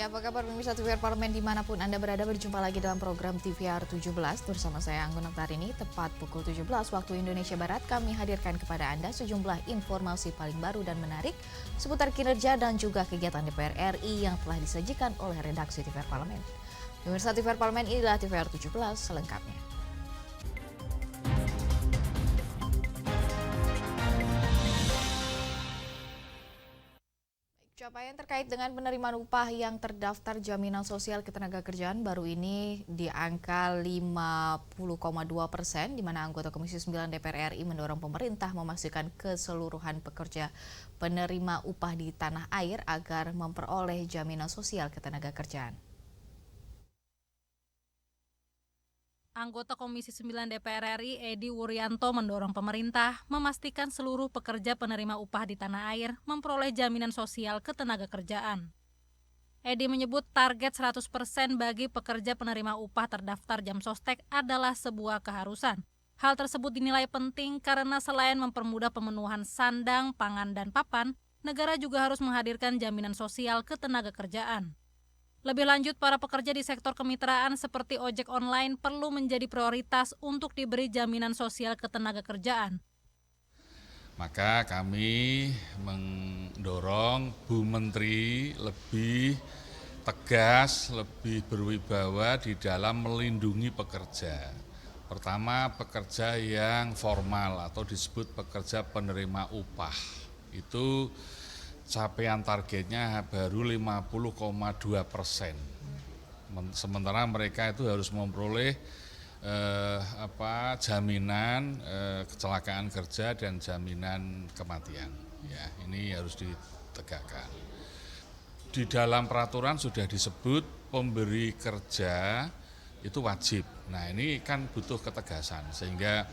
Ya, apa kabar pemirsa TVR Parlemen dimanapun Anda berada, berjumpa lagi dalam program TVR 17 bersama saya Anggun Oktarini. Tepat pukul 17 waktu Indonesia Barat, kami hadirkan kepada Anda sejumlah informasi paling baru dan menarik seputar kinerja dan juga kegiatan DPR RI yang telah disajikan oleh redaksi TVR Parlemen. Pemirsa TVR Parlemen, inilah TVR 17 selengkapnya. Capaian terkait dengan penerimaan upah yang terdaftar jaminan sosial ketenagakerjaan baru ini di angka 50,2%, di mana anggota Komisi 9 DPR RI mendorong pemerintah memastikan keseluruhan pekerja penerima upah di tanah air agar memperoleh jaminan sosial ketenagakerjaan. Anggota Komisi 9 DPR RI Edi Wuryanto mendorong pemerintah memastikan seluruh pekerja penerima upah di tanah air memperoleh jaminan sosial ketenagakerjaan. Edi menyebut target 100% bagi pekerja penerima upah terdaftar Jamsostek adalah sebuah keharusan. Hal tersebut dinilai penting karena selain mempermudah pemenuhan sandang, pangan, dan papan, negara juga harus menghadirkan jaminan sosial ketenagakerjaan. Lebih lanjut, para pekerja di sektor kemitraan seperti ojek online perlu menjadi prioritas untuk diberi jaminan sosial ketenagakerjaan. Maka kami mendorong Bu Menteri lebih tegas, lebih berwibawa di dalam melindungi pekerja. Pertama, pekerja yang formal atau disebut pekerja penerima upah. Itu capaian targetnya baru 50,2%. Sementara mereka itu harus memperoleh jaminan kecelakaan kerja dan jaminan kematian. Ya, ini harus ditegakkan. Di dalam peraturan sudah disebut pemberi kerja itu wajib. Nah, ini kan butuh ketegasan sehingga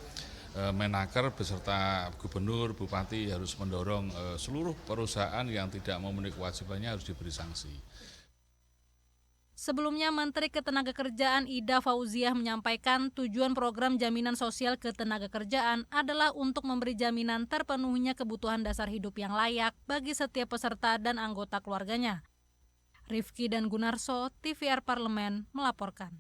Menaker beserta gubernur, bupati harus mendorong seluruh perusahaan yang tidak memenuhi kewajibannya harus diberi sanksi. Sebelumnya, Menteri Ketenagakerjaan Ida Fauziah menyampaikan tujuan program jaminan sosial ketenagakerjaan adalah untuk memberi jaminan terpenuhnya kebutuhan dasar hidup yang layak bagi setiap peserta dan anggota keluarganya. Rifki dan Gunarso, TVR Parlemen, melaporkan.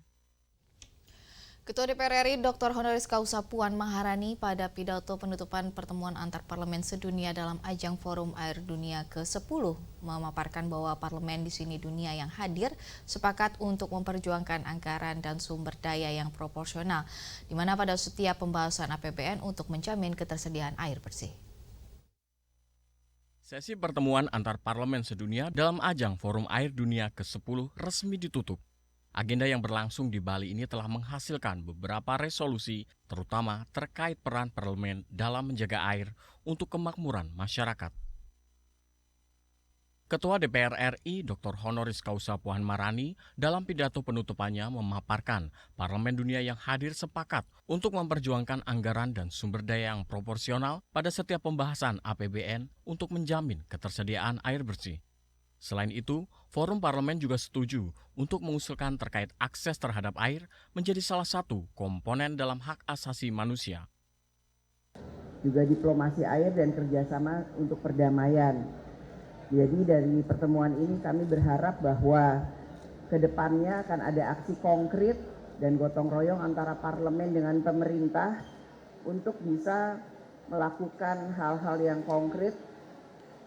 Ketua DPR RI Dr. Honoris Causa Puan Maharani pada pidato penutupan pertemuan antar parlemen sedunia dalam ajang Forum Air Dunia ke-10 memaparkan bahwa parlemen di sini dunia yang hadir sepakat untuk memperjuangkan anggaran dan sumber daya yang proporsional, di mana pada setiap pembahasan APBN untuk menjamin ketersediaan air bersih. Sesi pertemuan antar parlemen sedunia dalam ajang Forum Air Dunia ke-10 resmi ditutup. Agenda yang berlangsung di Bali ini telah menghasilkan beberapa resolusi, terutama terkait peran parlemen dalam menjaga air untuk kemakmuran masyarakat. Ketua DPR RI Dr. Honoris Causa Puan Maharani dalam pidato penutupannya memaparkan parlemen dunia yang hadir sepakat untuk memperjuangkan anggaran dan sumber daya yang proporsional pada setiap pembahasan APBN untuk menjamin ketersediaan air bersih. Selain itu, Forum Parlemen juga setuju untuk mengusulkan terkait akses terhadap air menjadi salah satu komponen dalam hak asasi manusia. Juga diplomasi air dan kerjasama untuk perdamaian. Jadi dari pertemuan ini kami berharap bahwa ke depannya akan ada aksi konkret dan gotong royong antara parlemen dengan pemerintah untuk bisa melakukan hal-hal yang konkret,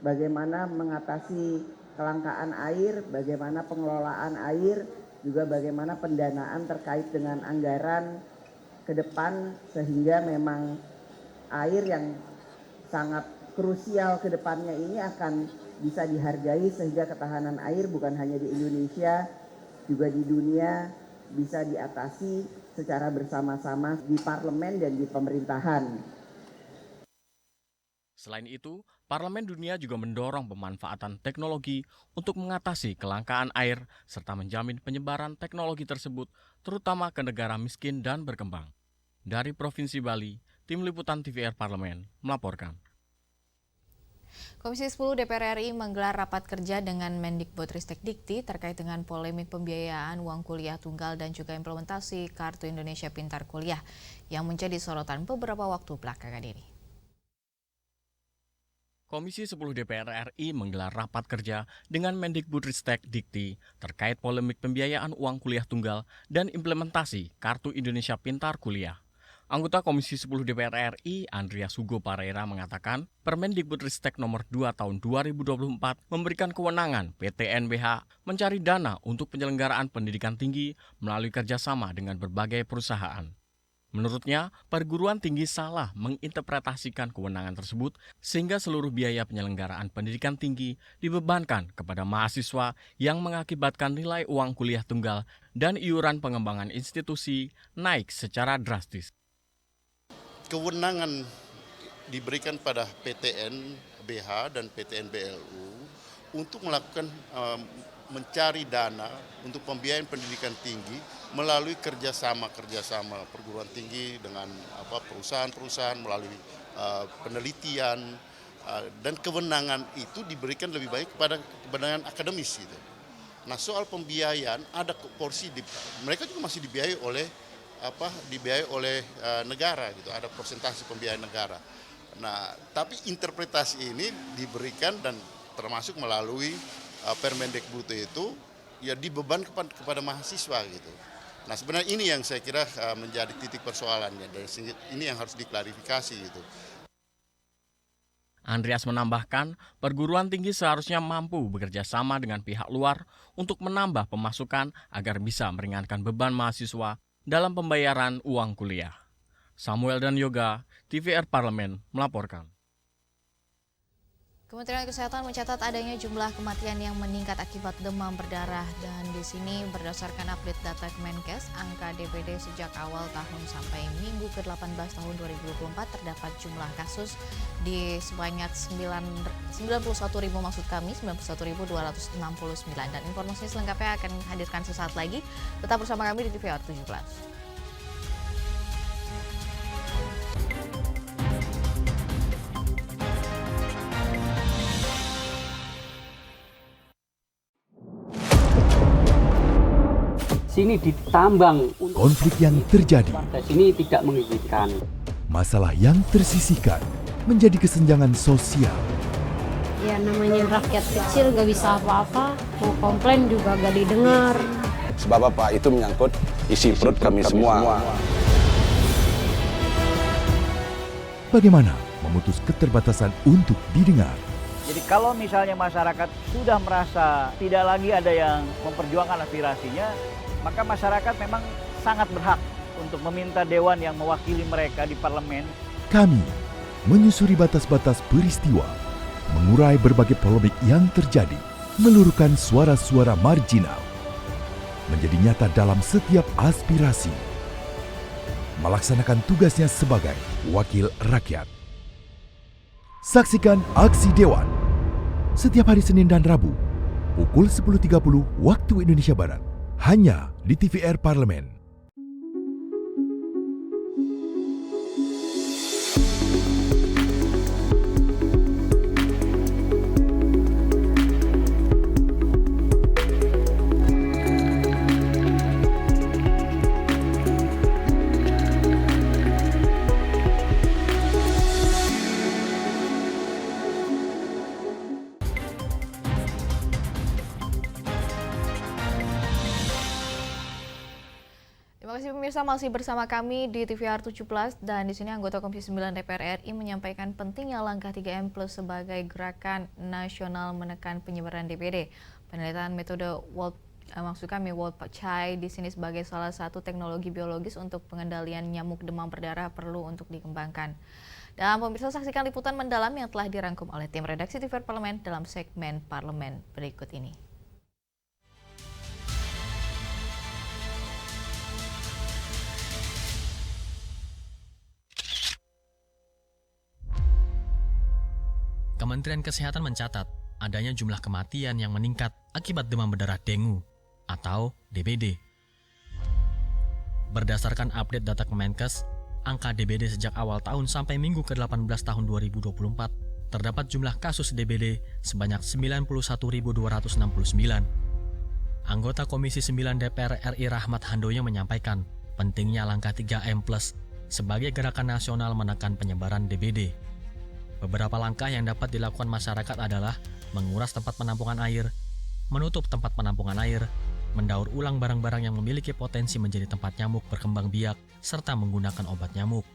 bagaimana mengatasi kelangkaan air, bagaimana pengelolaan air, juga bagaimana pendanaan terkait dengan anggaran ke depan sehingga memang air yang sangat krusial ke depannya ini akan bisa dihargai sehingga ketahanan air bukan hanya di Indonesia, juga di dunia bisa diatasi secara bersama-sama di parlemen dan di pemerintahan. Selain itu, Parlemen Dunia juga mendorong pemanfaatan teknologi untuk mengatasi kelangkaan air serta menjamin penyebaran teknologi tersebut terutama ke negara miskin dan berkembang. Dari Provinsi Bali, Tim Liputan TVR Parlemen melaporkan. Komisi 10 DPR RI menggelar rapat kerja dengan Mendikbudristek Dikti terkait dengan polemik pembiayaan uang kuliah tunggal dan juga implementasi Kartu Indonesia Pintar Kuliah yang menjadi sorotan beberapa waktu belakangan ini. Komisi 10 DPR RI menggelar rapat kerja dengan Mendikbudristek Dikti terkait polemik pembiayaan uang kuliah tunggal dan implementasi Kartu Indonesia Pintar Kuliah. Anggota Komisi 10 DPR RI, Andreas Hugo Pareira, mengatakan Permendikbudristek nomor 2 tahun 2024 memberikan kewenangan PT NBH mencari dana untuk penyelenggaraan pendidikan tinggi melalui kerjasama dengan berbagai perusahaan. Menurutnya, perguruan tinggi salah menginterpretasikan kewenangan tersebut sehingga seluruh biaya penyelenggaraan pendidikan tinggi dibebankan kepada mahasiswa yang mengakibatkan nilai uang kuliah tunggal dan iuran pengembangan institusi naik secara drastis. Kewenangan diberikan pada PTN BH dan PTN BLU untuk melakukan mencari dana untuk pembiayaan pendidikan tinggi melalui kerjasama perguruan tinggi dengan perusahaan-perusahaan melalui penelitian dan kewenangan itu diberikan lebih baik kepada kewenangan akademis gitu. Nah soal pembiayaan ada porsi mereka juga masih dibiayai oleh negara gitu, ada persentase pembiayaan negara. Nah tapi interpretasi ini diberikan dan termasuk melalui Permendikbud itu ya dibeban kepada mahasiswa gitu. Nah sebenarnya ini yang saya kira menjadi titik persoalannya dan ini yang harus diklarifikasi gitu. Andreas menambahkan, perguruan tinggi seharusnya mampu bekerja sama dengan pihak luar untuk menambah pemasukan agar bisa meringankan beban mahasiswa dalam pembayaran uang kuliah. Samuel dan Yoga, TVR Parlemen melaporkan. Kementerian Kesehatan mencatat adanya jumlah kematian yang meningkat akibat demam berdarah, dan di sini berdasarkan update data Kemenkes, angka DBD sejak awal tahun sampai minggu ke-18 tahun 2024 terdapat jumlah kasus di sebanyak 91.269 dan informasi selengkapnya akan hadirkan sesaat lagi. Tetap bersama kami di TVR 17. Sini ditambang. Konflik yang terjadi, Sini tidak mengizinkan. masalah yang tersisihkan menjadi kesenjangan sosial. Ya namanya rakyat kecil gak bisa apa-apa, mau komplain juga gak didengar. Sebab apa? Itu menyangkut isi perut kami semua. Bagaimana memutus keterbatasan untuk didengar? Jadi kalau misalnya masyarakat sudah merasa tidak lagi ada yang memperjuangkan aspirasinya, maka masyarakat memang sangat berhak untuk meminta dewan yang mewakili mereka di parlemen. Kami menyusuri batas-batas peristiwa, mengurai berbagai polemik yang terjadi, meluruhkan suara-suara marginal, menjadi nyata dalam setiap aspirasi, melaksanakan tugasnya sebagai wakil rakyat. Saksikan Aksi Dewan setiap hari Senin dan Rabu pukul 10.30 waktu Indonesia Barat, hanya di TVR Parlemen. Terima kasih pemirsa, masih bersama kami di TVR 17 dan di sini anggota Komisi 9 DPR RI menyampaikan pentingnya langkah 3M Plus sebagai gerakan nasional menekan penyebaran DBD. Penelitian metode World Chai di sini sebagai salah satu teknologi biologis untuk pengendalian nyamuk demam berdarah perlu untuk dikembangkan. Dan pemirsa, saksikan liputan mendalam yang telah dirangkum oleh tim redaksi TVR Parlemen dalam segmen Parlemen berikut ini. Kementerian Kesehatan mencatat adanya jumlah kematian yang meningkat akibat demam berdarah dengue atau DBD. Berdasarkan update data Kemenkes, angka DBD sejak awal tahun sampai minggu ke-18 tahun 2024, terdapat jumlah kasus DBD sebanyak 91.269. Anggota Komisi 9 DPR RI Rahmat Handoyo menyampaikan pentingnya langkah 3M Plus sebagai gerakan nasional menekan penyebaran DBD. Beberapa langkah yang dapat dilakukan masyarakat adalah menguras tempat penampungan air, menutup tempat penampungan air, mendaur ulang barang-barang yang memiliki potensi menjadi tempat nyamuk berkembang biak, serta menggunakan obat nyamuk.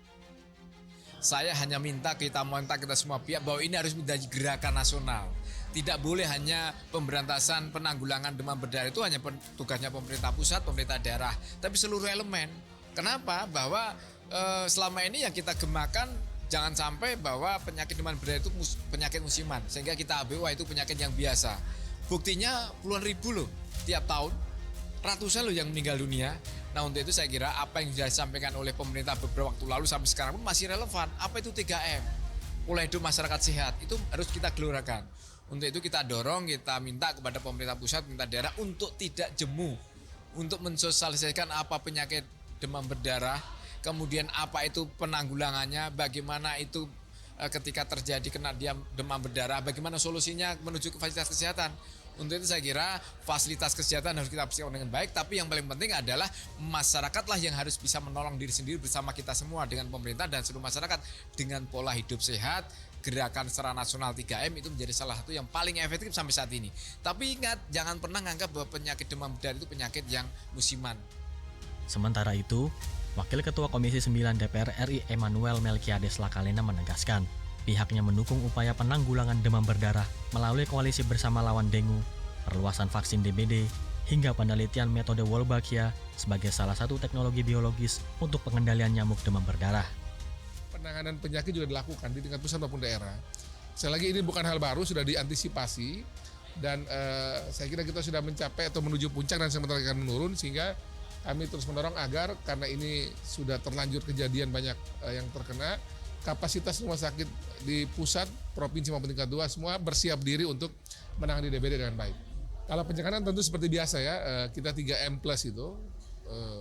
Saya hanya minta kita semua pihak bahwa ini harus menjadi gerakan nasional. Tidak boleh hanya pemberantasan penanggulangan demam berdarah itu hanya tugasnya pemerintah pusat, pemerintah daerah, tapi seluruh elemen. Kenapa? Bahwa selama ini yang kita gemakan jangan sampai bahwa penyakit demam berdarah itu penyakit musiman, sehingga kita ambil wah itu penyakit yang biasa. Buktinya puluhan ribu loh tiap tahun, ratusan loh yang meninggal dunia. Nah untuk itu saya kira apa yang sudah disampaikan oleh pemerintah beberapa waktu lalu sampai sekarang pun masih relevan. Apa itu 3M? Pola hidup masyarakat sehat, itu harus kita gelurakan. Untuk itu kita dorong, kita minta kepada pemerintah pusat, pemerintah daerah untuk tidak jemu, untuk mensosialisasikan apa penyakit demam berdarah, kemudian apa itu penanggulangannya, bagaimana itu ketika terjadi kena demam berdarah, bagaimana solusinya menuju ke fasilitas kesehatan. Untuk itu saya kira fasilitas kesehatan harus kita persiapkan dengan baik, tapi yang paling penting adalah masyarakatlah yang harus bisa menolong diri sendiri bersama kita semua dengan pemerintah dan seluruh masyarakat dengan pola hidup sehat. Gerakan secara nasional 3M itu menjadi salah satu yang paling efektif sampai saat ini. Tapi ingat, jangan pernah menganggap bahwa penyakit demam berdarah itu penyakit yang musiman. Sementara itu, Wakil Ketua Komisi 9 DPR RI Emmanuel Melkiades Lakalena menegaskan, pihaknya mendukung upaya penanggulangan demam berdarah melalui koalisi bersama lawan dengue, perluasan vaksin DBD, hingga penelitian metode Wolbachia sebagai salah satu teknologi biologis untuk pengendalian nyamuk demam berdarah. Penanganan penyakit juga dilakukan di tingkat pusat maupun daerah. Sekali lagi ini bukan hal baru, sudah diantisipasi dan saya kira kita sudah mencapai atau menuju puncak dan sementara akan menurun, sehingga kami terus mendorong agar karena ini sudah terlanjur kejadian banyak yang terkena, kapasitas rumah sakit di pusat, provinsi maupun tingkat 2 semua bersiap diri untuk menangani DBD dengan baik. Kalau pencegahan tentu seperti biasa ya, kita 3M plus itu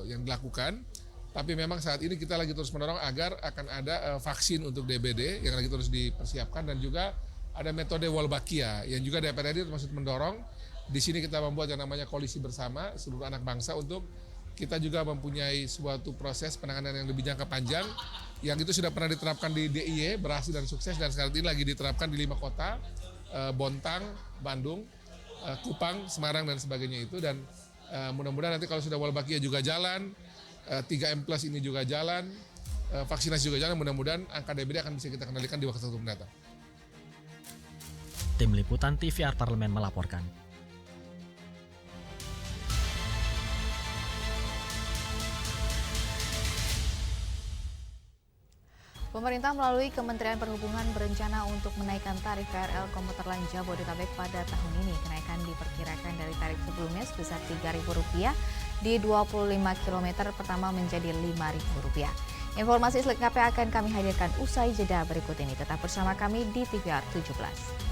yang dilakukan. Tapi memang saat ini kita lagi terus mendorong agar akan ada vaksin untuk DBD yang lagi terus dipersiapkan, dan juga ada metode Wolbachia yang juga DPR RI termasuk mendorong. Di sini kita membuat yang namanya koalisi bersama seluruh anak bangsa untuk kita juga mempunyai suatu proses penanganan yang lebih jangka panjang yang itu sudah pernah diterapkan di DIY, berhasil dan sukses, dan sekarang ini lagi diterapkan di 5 kota, Bontang, Bandung, Kupang, Semarang dan sebagainya itu. Dan mudah-mudahan nanti kalau sudah Wolbachia juga jalan, 3M plus ini juga jalan, vaksinasi juga jalan, mudah-mudahan angka DBD akan bisa kita kendalikan di waktu tertentu mendatang. Tim Liputan TVR Parlemen melaporkan. Pemerintah melalui Kementerian Perhubungan berencana untuk menaikkan tarif KRL komuter lain Jabodetabek pada tahun ini. Kenaikan diperkirakan dari tarif sebelumnya sebesar Rp3.000 di 25 km pertama menjadi Rp5.000. Informasi selengkapnya akan kami hadirkan usai jeda berikut ini. Tetap bersama kami di TVR 17.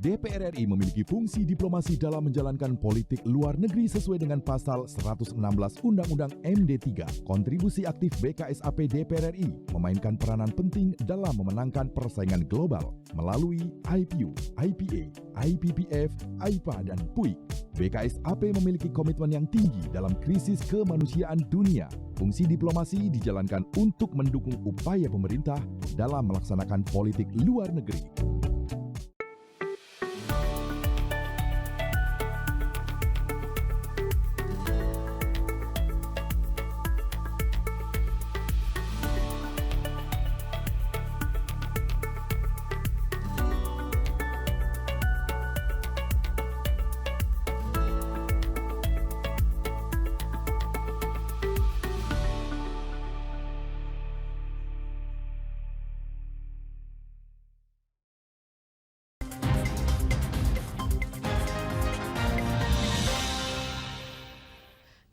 DPR RI memiliki fungsi diplomasi dalam menjalankan politik luar negeri sesuai dengan pasal 116 Undang-Undang MD3. Kontribusi aktif BKSAP DPR RI memainkan peranan penting dalam memenangkan persaingan global melalui IPU, IPA, IPPF, IPA, dan PUIK. BKSAP memiliki komitmen yang tinggi dalam krisis kemanusiaan dunia. Fungsi diplomasi dijalankan untuk mendukung upaya pemerintah dalam melaksanakan politik luar negeri.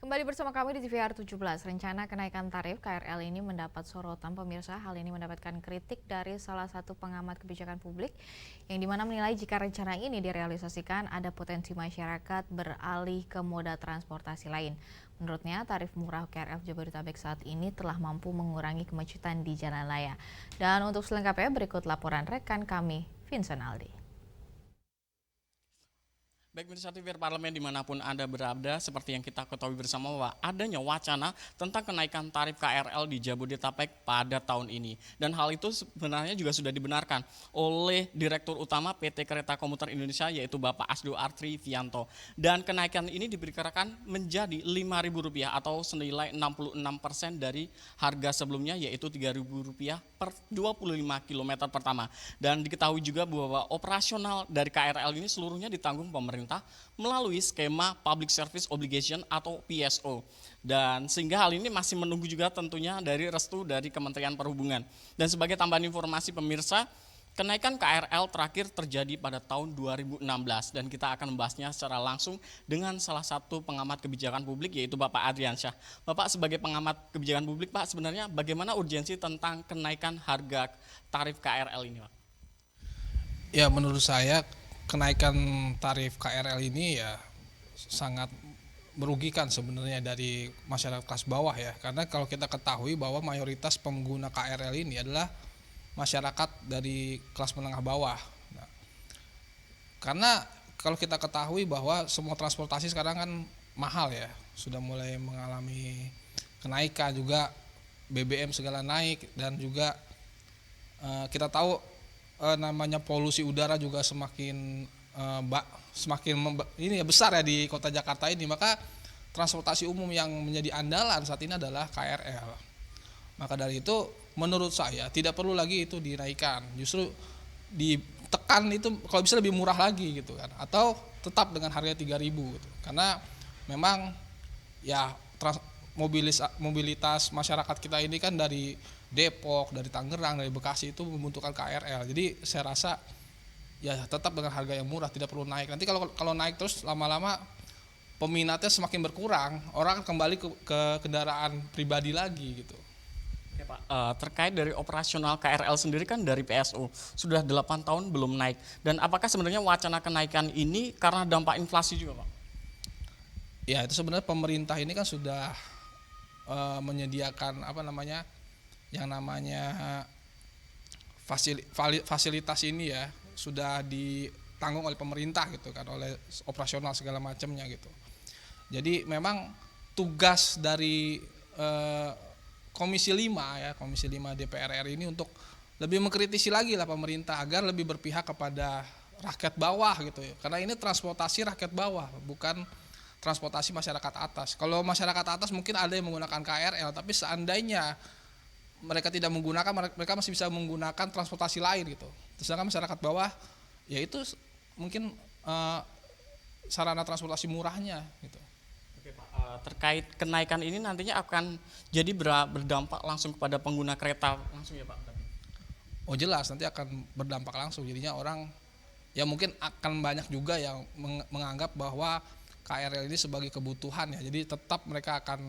Kembali bersama kami di TVR 17. Rencana kenaikan tarif KRL ini mendapat sorotan pemirsa. Hal ini mendapatkan kritik dari salah satu pengamat kebijakan publik yang dimana menilai jika rencana ini direalisasikan ada potensi masyarakat beralih ke moda transportasi lain. Menurutnya, tarif murah KRL Jabodetabek saat ini telah mampu mengurangi kemacetan di jalan raya. Dan untuk selengkapnya berikut laporan rekan kami, Vincent Aldi. Baik pemirsa TVR Parlemen dimanapun Anda berada, seperti yang kita ketahui bersama bahwa adanya wacana tentang kenaikan tarif KRL di Jabodetabek pada tahun ini. Dan hal itu sebenarnya juga sudah dibenarkan oleh Direktur Utama PT Kereta Komuter Indonesia yaitu Bapak Asdo Artrivianto. Dan kenaikan ini diperkirakan menjadi Rp5.000 atau senilai 66% dari harga sebelumnya yaitu Rp3.000 per 25 km pertama. Dan diketahui juga bahwa operasional dari KRL ini seluruhnya ditanggung pemerintah melalui skema Public Service Obligation atau PSO. Dan sehingga hal ini masih menunggu juga tentunya dari restu dari Kementerian Perhubungan. Dan sebagai tambahan informasi pemirsa, kenaikan KRL terakhir terjadi pada tahun 2016 dan kita akan membahasnya secara langsung dengan salah satu pengamat kebijakan publik yaitu Bapak Adriansyah. Bapak sebagai pengamat kebijakan publik, Pak, sebenarnya bagaimana urgensi tentang kenaikan harga tarif KRL ini, Pak? Ya, menurut saya kenaikan tarif KRL ini ya sangat merugikan sebenarnya dari masyarakat kelas bawah ya. Karena kalau kita ketahui bahwa mayoritas pengguna KRL ini adalah masyarakat dari kelas menengah bawah. Nah, karena kalau kita ketahui bahwa semua transportasi sekarang kan mahal ya, sudah mulai mengalami kenaikan juga, BBM segala naik dan juga kita tahu namanya polusi udara juga semakin besar ya di kota Jakarta ini. Maka transportasi umum yang menjadi andalan saat ini adalah KRL. Maka dari itu menurut saya tidak perlu lagi itu dinaikkan, justru ditekan itu kalau bisa lebih murah lagi gitu kan, atau tetap dengan harga 3.000 gitu. Karena memang ya mobilitas masyarakat kita ini kan dari Depok, dari Tangerang, dari Bekasi itu membutuhkan KRL. Jadi saya rasa ya tetap dengan harga yang murah, tidak perlu naik. Nanti kalau naik terus lama-lama peminatnya semakin berkurang, orang akan kembali ke kendaraan pribadi lagi gitu. Ya, Pak, terkait dari operasional KRL sendiri kan dari PSO sudah 8 tahun belum naik. Dan apakah sebenarnya wacana kenaikan ini karena dampak inflasi juga, Pak? Ya, itu sebenarnya pemerintah ini kan sudah menyediakan yang namanya fasilitas ini ya sudah ditanggung oleh pemerintah gitu kan, oleh operasional segala macamnya gitu. Jadi memang tugas dari Komisi 5 DPR RI ini untuk lebih mengkritisi lagi lah pemerintah agar lebih berpihak kepada rakyat bawah gitu ya. Karena ini transportasi rakyat bawah, bukan transportasi masyarakat atas. Kalau masyarakat atas mungkin ada yang menggunakan KRL, tapi seandainya mereka tidak menggunakan, mereka masih bisa menggunakan transportasi lain gitu. Sedangkan masyarakat bawah, ya itu mungkin sarana transportasi murahnya gitu. Oke, Pak. Terkait kenaikan ini nantinya akan jadi berdampak langsung kepada pengguna kereta langsung ya, Pak? Oh jelas, nanti akan berdampak langsung. Jadinya orang ya mungkin akan banyak juga yang menganggap bahwa KRL ini sebagai kebutuhan ya. Jadi tetap mereka akan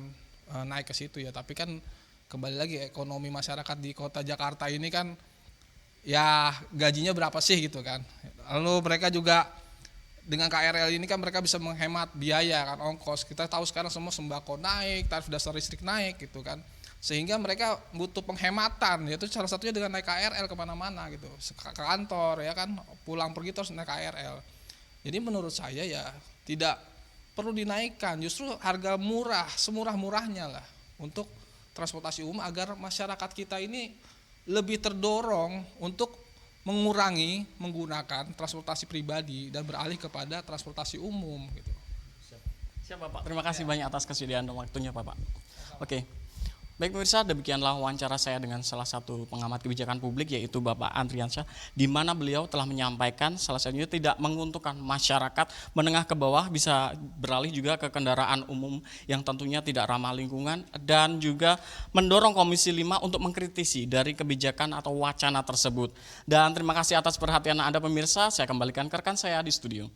naik ke situ ya. Tapi kan kembali lagi ekonomi masyarakat di kota Jakarta ini kan ya gajinya berapa sih gitu kan. Lalu mereka juga dengan KRL ini kan mereka bisa menghemat biaya kan, ongkos. Kita tahu sekarang semua sembako naik, tarif dasar listrik naik gitu kan. Sehingga mereka butuh penghematan, yaitu salah satunya dengan naik KRL kemana-mana gitu. Ke kantor ya kan, pulang pergi terus naik KRL. Jadi menurut saya ya tidak perlu dinaikkan, justru harga murah, semurah-murahnya lah untuk transportasi umum agar masyarakat kita ini lebih terdorong untuk mengurangi menggunakan transportasi pribadi dan beralih kepada transportasi umum gitu. Siap Bapak, terima kasih banyak atas kesediaan dan waktunya Bapak. Oke. Baik pemirsa, demikianlah wawancara saya dengan salah satu pengamat kebijakan publik yaitu Bapak Adriansyah, di mana beliau telah menyampaikan salah satunya tidak menguntungkan masyarakat menengah ke bawah bisa beralih juga ke kendaraan umum yang tentunya tidak ramah lingkungan dan juga mendorong Komisi 5 untuk mengkritisi dari kebijakan atau wacana tersebut. Dan terima kasih atas perhatian Anda pemirsa, saya kembalikan ke rekan saya di studio.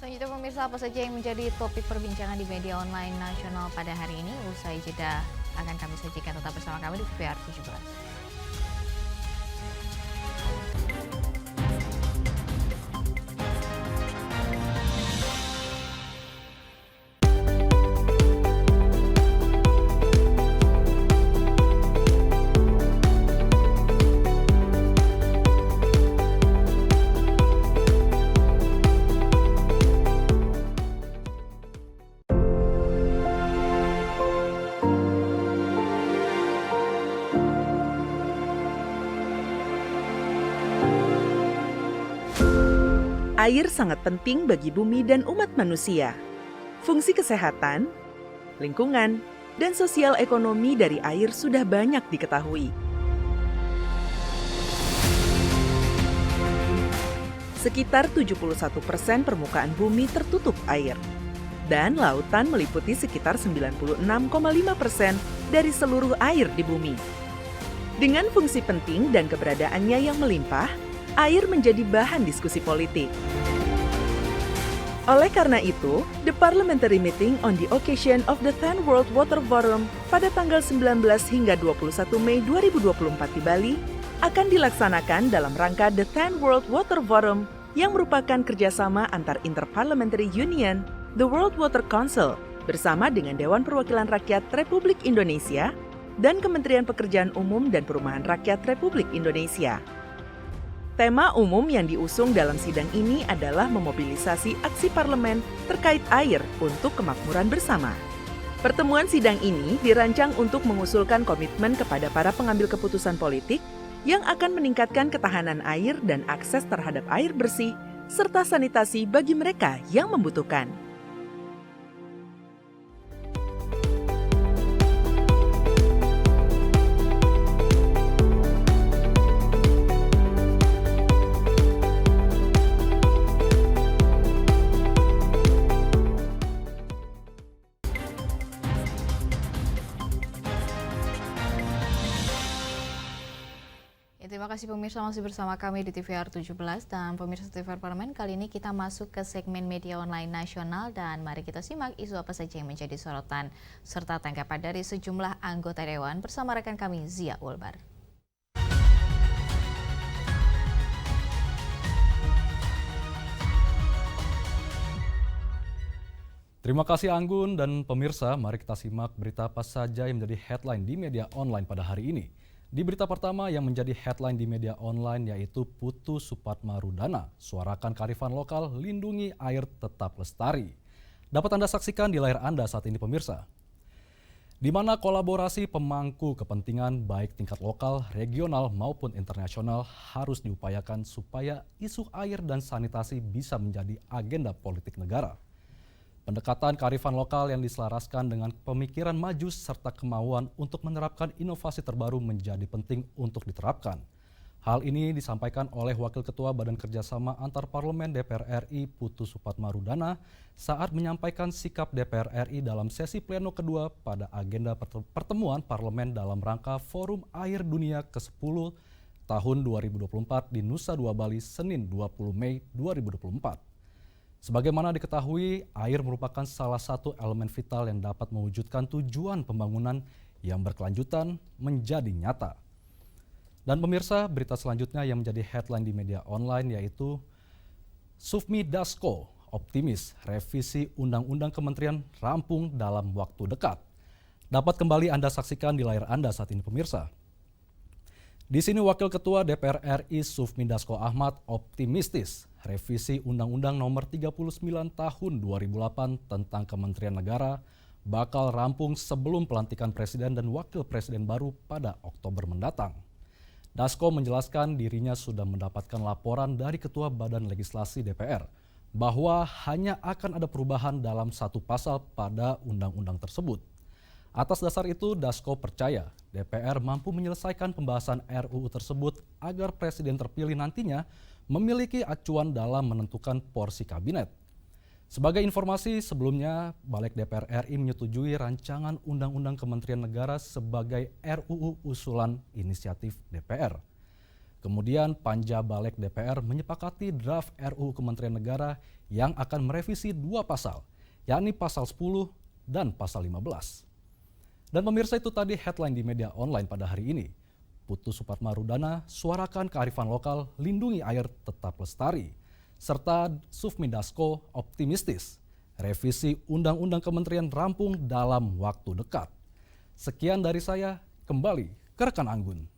Selanjutnya pemirsa, apa saja yang menjadi topik perbincangan di media online nasional pada hari ini? Usai jeda akan kami sajikan, tetap bersama kami di TVR 17. Air sangat penting bagi bumi dan umat manusia. Fungsi kesehatan, lingkungan, dan sosial ekonomi dari air sudah banyak diketahui. Sekitar 71% permukaan bumi tertutup air. Dan lautan meliputi sekitar 96,5% dari seluruh air di bumi. Dengan fungsi penting dan keberadaannya yang melimpah, air menjadi bahan diskusi politik. Oleh karena itu, the parliamentary meeting on the occasion of the 10th World Water Forum pada tanggal 19 hingga 21 Mei 2024 di Bali akan dilaksanakan dalam rangka the 10th World Water Forum yang merupakan kerjasama antar Interparliamentary Union, the World Water Council, bersama dengan Dewan Perwakilan Rakyat Republik Indonesia dan Kementerian Pekerjaan Umum dan Perumahan Rakyat Republik Indonesia. Tema umum yang diusung dalam sidang ini adalah memobilisasi aksi parlemen terkait air untuk kemakmuran bersama. Pertemuan sidang ini dirancang untuk mengusulkan komitmen kepada para pengambil keputusan politik yang akan meningkatkan ketahanan air dan akses terhadap air bersih, serta sanitasi bagi mereka yang membutuhkan. Terima kasih pemirsa masih bersama kami di TVR 17 dan pemirsa TVR Parlemen. Kali ini kita masuk ke segmen media online nasional dan mari kita simak isu apa saja yang menjadi sorotan serta tanggapan dari sejumlah anggota Dewan bersama rekan kami Zia Ulbar. Terima kasih Anggun dan pemirsa, mari kita simak berita apa saja yang menjadi headline di media online pada hari ini. Di berita pertama yang menjadi headline di media online yaitu Putu Supatmarudana, suarakan kearifan lokal, lindungi air tetap lestari. Dapat Anda saksikan di layar Anda saat ini pemirsa. Di mana kolaborasi pemangku kepentingan baik tingkat lokal, regional maupun internasional harus diupayakan supaya isu air dan sanitasi bisa menjadi agenda politik negara. Pendekatan kearifan lokal yang diselaraskan dengan pemikiran maju serta kemauan untuk menerapkan inovasi terbaru menjadi penting untuk diterapkan. Hal ini disampaikan oleh Wakil Ketua Badan Kerjasama Antar Parlemen DPR RI Putu Supatmarudana saat menyampaikan sikap DPR RI dalam sesi pleno kedua pada agenda pertemuan parlemen dalam rangka Forum Air Dunia ke-10 tahun 2024 di Nusa Dua Bali, Senin 20 Mei 2024. Sebagaimana diketahui, air merupakan salah satu elemen vital yang dapat mewujudkan tujuan pembangunan yang berkelanjutan menjadi nyata. Dan pemirsa, berita selanjutnya yang menjadi headline di media online yaitu Sufmi Dasko optimis revisi Undang-Undang Kementerian rampung dalam waktu dekat. Dapat kembali Anda saksikan di layar Anda saat ini pemirsa. Di sini Wakil Ketua DPR RI Sufmi Dasko Ahmad optimistis revisi Undang-Undang Nomor 39 Tahun 2008 tentang Kementerian Negara bakal rampung sebelum pelantikan Presiden dan Wakil Presiden baru pada Oktober mendatang. Dasko menjelaskan dirinya sudah mendapatkan laporan dari Ketua Badan Legislasi DPR bahwa hanya akan ada perubahan dalam satu pasal pada undang-undang tersebut. Atas dasar itu, Dasko percaya DPR mampu menyelesaikan pembahasan RUU tersebut agar Presiden terpilih nantinya memiliki acuan dalam menentukan porsi kabinet. Sebagai informasi, sebelumnya Balik DPR RI menyetujui rancangan Undang-Undang Kementerian Negara sebagai RUU usulan inisiatif DPR. Kemudian Panja Balek DPR menyepakati draft RUU Kementerian Negara yang akan merevisi 2 pasal, yakni pasal 10 dan pasal 15. Dan pemirsa, itu tadi headline di media online pada hari ini. Putu Supatmarudana suarakan kearifan lokal, lindungi air tetap lestari. Serta Sufmi Dasko optimistis, revisi Undang-Undang Kementerian rampung dalam waktu dekat. Sekian dari saya, kembali ke rekan Anggun.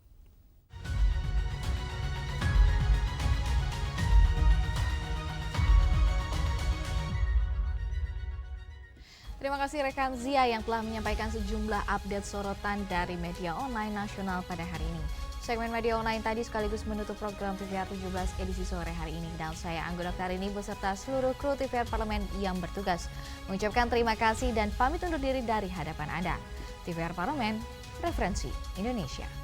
Terima kasih rekan Zia yang telah menyampaikan sejumlah update sorotan dari media online nasional pada hari ini. Segmen media online tadi sekaligus menutup program TVR 17 edisi sore hari ini. Dan saya Anggun Oktarini beserta seluruh kru TVR Parlemen yang bertugas mengucapkan terima kasih dan pamit undur diri dari hadapan Anda. TVR Parlemen, referensi Indonesia.